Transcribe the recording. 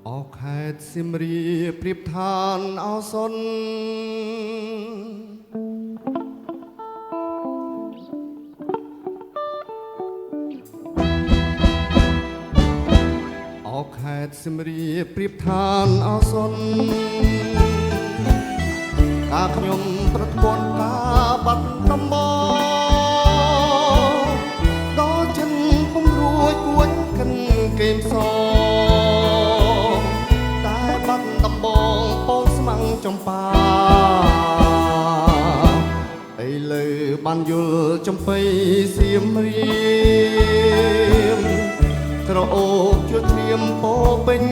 អោខេតសៀមរាបប្រៀបឋានអោសុនអោខេតសៀមរាបប្រៀបឋានអោសុនការខ្ញុំប្រត់ពន្ធការបាត់ដំបងដល់ចិនពុំរួចគួចកិនគេមសតែបាត់ដំបងពងស្មាំងចំប៉ាអីលើបានយល់ចំបៃសៀមរាបក្រអូបជួត្រៀមពោពេញ